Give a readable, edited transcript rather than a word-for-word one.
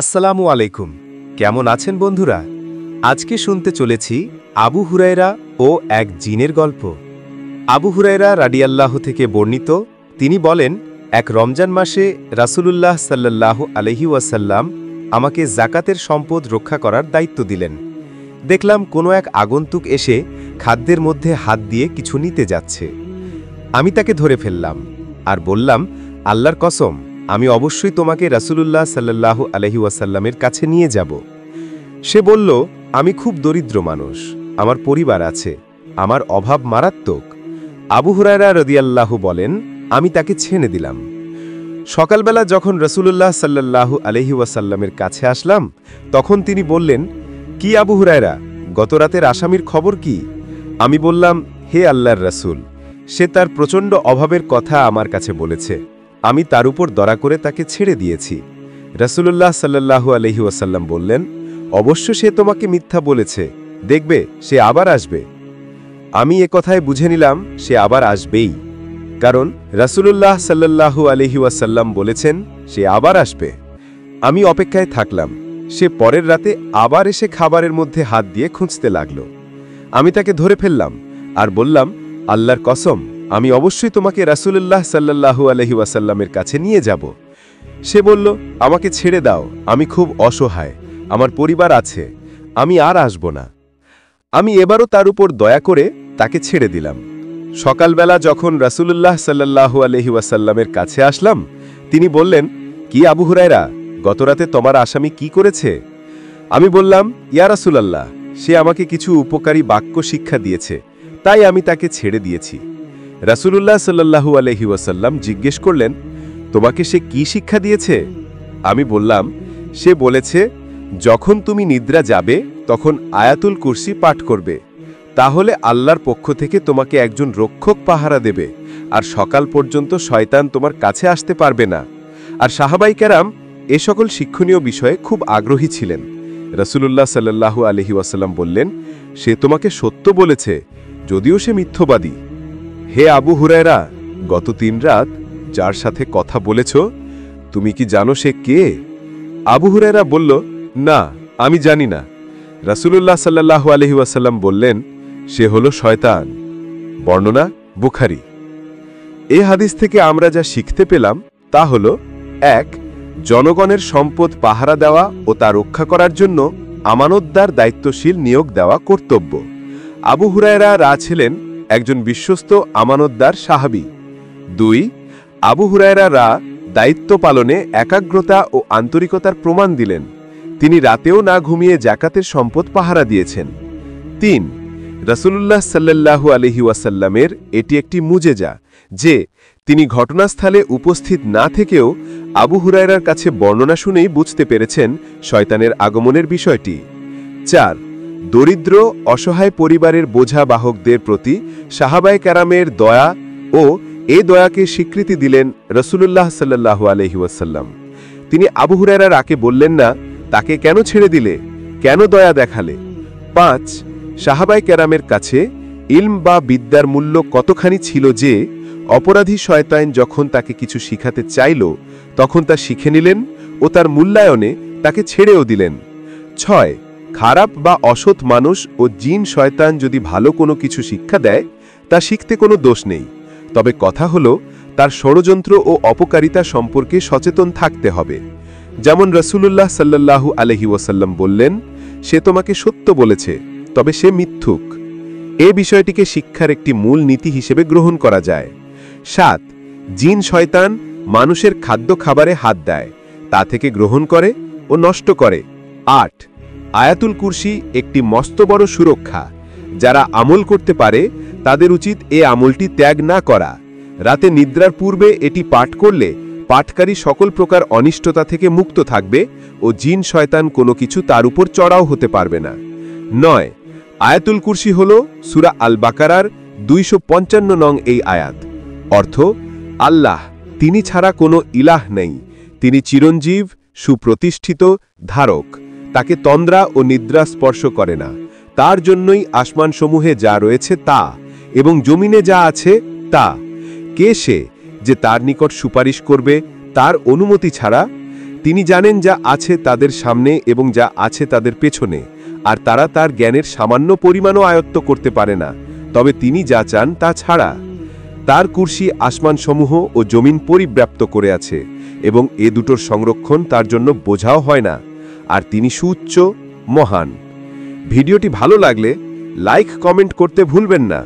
আসসালামু আলাইকুম। কেমন আছেন বন্ধুরা? আজকে শুনতে চলেছি আবু হুরায়রা ও এক জিনের গল্প। আবু হুরায়রা রাদিয়াল্লাহু থেকে বর্ণিত, তিনি বলেন, এক রমজান মাসে রাসূলুল্লাহ সাল্লাল্লাহু আলাইহি ওয়াসাল্লাম আমাকে যাকাতের সম্পদ রক্ষা করার দায়িত্ব দিলেন। দেখলাম কোনো এক আগন্তুক এসে খাদ্যের মধ্যে হাত দিয়ে কিছু নিতে যাচ্ছে। আমি তাকে ধরে ফেললাম আর বললাম, আল্লাহর কসম, আমি অবশ্যই তোমাকে রাসূলুল্লাহ সাল্লাল্লাহু আলাইহি ওয়াসাল্লামের কাছে নিয়ে যাব। সে বলল, আমি খুব দরিদ্র মানুষ, আমার পরিবার আছে, আমার অভাব মারাত্মক। আবু হুরায়রা রাদিয়াল্লাহু বলেন, আমি তাকে ছেড়ে দিলাম। সকালবেলা যখন রাসূলুল্লাহ সাল্লাল্লাহু আলাইহি ওয়াসাল্লামের কাছে আসলাম, তখন তিনি বললেন, কি আবু হুরায়রা, গত রাতের আসামির খবর কি? আমি বললাম, হে আল্লাহর রাসূল, সে তার প্রচণ্ড অভাবের কথা আমার কাছে বলেছে, আমি তার উপর দয়া করে তাকে ছেড়ে দিয়েছি। রাসূলুল্লাহ সাল্লাল্লাহু আলাইহি ওয়াসাল্লাম বললেন, অবশ্য সে তোমাকে মিথ্যা বলেছে, দেখবে সে আবার আসবে। আমি কথায় বুঝে নিলাম সে আবার আসবেই, কারণ রাসূলুল্লাহ সাল্লাল্লাহু আলাইহি ওয়াসাল্লাম বলেছেন সে আবার আসবে। আমি অপেক্ষায় থাকলাম। সে পরের রাতে আবার এসে খাবারের মধ্যে হাত দিয়ে খুঁজতে লাগল। আমি তাকে ধরে ফেললাম আর বললাম, আল্লাহর কসম, আমি অবশ্যই তোমাকে রাসূলুল্লাহ সাল্লাল্লাহু আলাইহি ওয়াসাল্লামের কাছে নিয়ে যাব। সে বলল, আমাকে ছেড়ে দাও, আমি খুব অসহায়, আমার পরিবার আছে, আমি আর আসব না। আমি এবারও তার উপর দয়া করে তাকে ছেড়ে দিলাম। সকালবেলা যখন রাসূলুল্লাহ সাল্লাল্লাহু আলাইহি ওয়াসাল্লামের কাছে আসলাম, তিনি বললেন, কি আবু হুরায়রা, গতরাতে তোমার আসামি কি করেছে? আমি বললাম, ইয়া রাসূলুল্লাহ, সে আমাকে কিছু উপকারী বাক্য শিক্ষা দিয়েছে, তাই আমি তাকে ছেড়ে দিয়েছি। রাসূলুল্লাহ সাল্লাল্লাহু আলাইহি ওয়াসাল্লাম জিজ্ঞেস করলেন, তোমাকে সে কি শিক্ষা দিয়েছে? আমি বললাম, সে বলেছে, যখন তুমি নিদ্রা যাবে তখন আয়াতুল কুরসি পাঠ করবে, তাহলে আল্লাহর পক্ষ থেকে তোমাকে একজন রক্ষক পাহারা দেবে, আর সকাল পর্যন্ত শয়তান তোমার কাছে আসতে পারবে না। আর সাহাবায়ে কেরাম এ সকল শিক্ষণীয় বিষয়ে খুব আগ্রহী ছিলেন। রাসূলুল্লাহ সাল্লাল্লাহু আলাইহি ওয়াসাল্লাম বললেন, সে তোমাকে সত্য বলেছে, যদিও সে মিথ্যবাদী। হে আবু হুরায়রা, গত 3 রাত যার সাথে কথা বলেছ, তুমি কি জানো সে কে? আবু হুরায়রা বলল, না, আমি জানি না। রাসূলুল্লাহ সাল্লাল্লাহু আলাইহি ওয়াসাল্লাম বললেন, সে হলো শয়তান। বর্ণনা বুখারী। এই হাদিস থেকে আমরা যা শিখতে পেলাম তা হলো, 1. জনগণের সম্পদ পাহারা দেওয়া ও তা রক্ষা করার জন্য আমানতদার দায়িত্বশীল নিয়োগ দেওয়া কর্তব্য। আবু হুরায়রা ছিলেন একজন বিশ্বস্ত আমানতদার সাহাবী। 2. আবু হুরায়রা দায়িত্ব পালনে একাগ্রতা ও আন্তরিকতার প্রমাণ দিলেন। তিনি রাতেও না ঘুমিয়ে যাকাতের সম্পদ পাহারা দিয়েছেন। 3. রাসূলুল্লাহ সাল্লাল্লাহু আলাইহি ওয়াসাল্লামের এটি একটি মুজেজা যে তিনি ঘটনাস্থলে উপস্থিত না থেকেও আবু হুরায়রার কাছে বর্ণনা শুনেই বুঝতে পেরেছেন শয়তানের আগমনের বিষয়টি। 4. দরিদ্র অসহায় পরিবারের বোঝা বাহকদের প্রতি সাহাবায়ে কেরামের দয়া ও এই দয়াকে স্বীকৃতি দিলেন রাসূলুল্লাহ সাল্লাল্লাহু আলাইহি ওয়াসাল্লাম। তিনি আবু হুরায়রাকে বললেন না, তাকে কেন ছেড়ে দিলে, কেন দয়া দেখালে? 5. সাহাবায়ে কেরামের কাছে ইলম বা বিদ্যার মূল্য কতখানি ছিল যে অপরাধী শয়তান যখন তাকে কিছু শিখাতে চাইল তখন তা শিখে নিলেন ও তার মূল্যায়নে তাকে ছেড়েও দিলেন। 6. খারাপ বা অসৎ মানুষ ও জিন শয়তান যদি ভালো কোনো কিছু শিক্ষা দেয় তা শিখতে কোনো দোষ নেই, তবে কথা হলো তার ষড়যন্ত্র ও অপকারিতা সম্পর্কে সচেতন থাকতে হবে। যেমন রাসূলুল্লাহ সাল্লাল্লাহু আলাইহি ওয়াসাল্লাম বললেন, সে তোমাকে সত্য বলেছে, তবে সে মিথ্যুক। এ বিষয়টিকে শিক্ষার একটি মূল নীতি হিসেবে গ্রহণ করা যায়। 7. জিন শয়তান মানুষের খাদ্য খাবারে হাত দেয়, তা থেকে গ্রহণ করে ও নষ্ট করে। 8. আয়াতুল কুরসি একটি মস্ত বড় সুরক্ষা, যারা আমল করতে পারে তাদের উচিত এ আমলটি ত্যাগ না করা। রাতে নিদ্রার পূর্বে এটি পাঠ করলে পাঠকারী সকল প্রকার অনিষ্টতা থেকে মুক্ত থাকবে ও জিন শয়তান কোনো কিছু তার উপর চড়াও হতে পারবে না। 9. আয়াতুল কুরসি হল সূরা আল বাকারার 255 নং এই আয়াত। অর্থ, আল্লাহ, তিনি ছাড়া কোনো ইলাহ নেই, তিনি চিরঞ্জীব, সুপ্রতিষ্ঠিত, ধারক, তাকে তন্দ্রা ও নিদ্রা স্পর্শ করে না, তার জন্যই আসমানসমূহে যা রয়েছে তা এবং জমিনে যা আছে তা। কে সে যে তার নিকট সুপারিশ করবে তার অনুমতি ছাড়া? তিনি জানেন যা আছে তাদের সামনে এবং যা আছে তাদের পেছনে, আর তারা তার জ্ঞানের সামান্য পরিমাণও আয়ত্ত করতে পারে না, তবে তিনি যা চান তা ছাড়া। তার কুরসি আসমানসমূহ ও জমিন পরিব্যাপ্ত করে আছে, এবং এ দুটোর সংরক্ষণ তার জন্য বোঝাও হয় না, আর তিনি সুউচ্চ, মহান। ভিডিওটি ভালো লাগলে লাইক কমেন্ট করতে ভুলবেন না।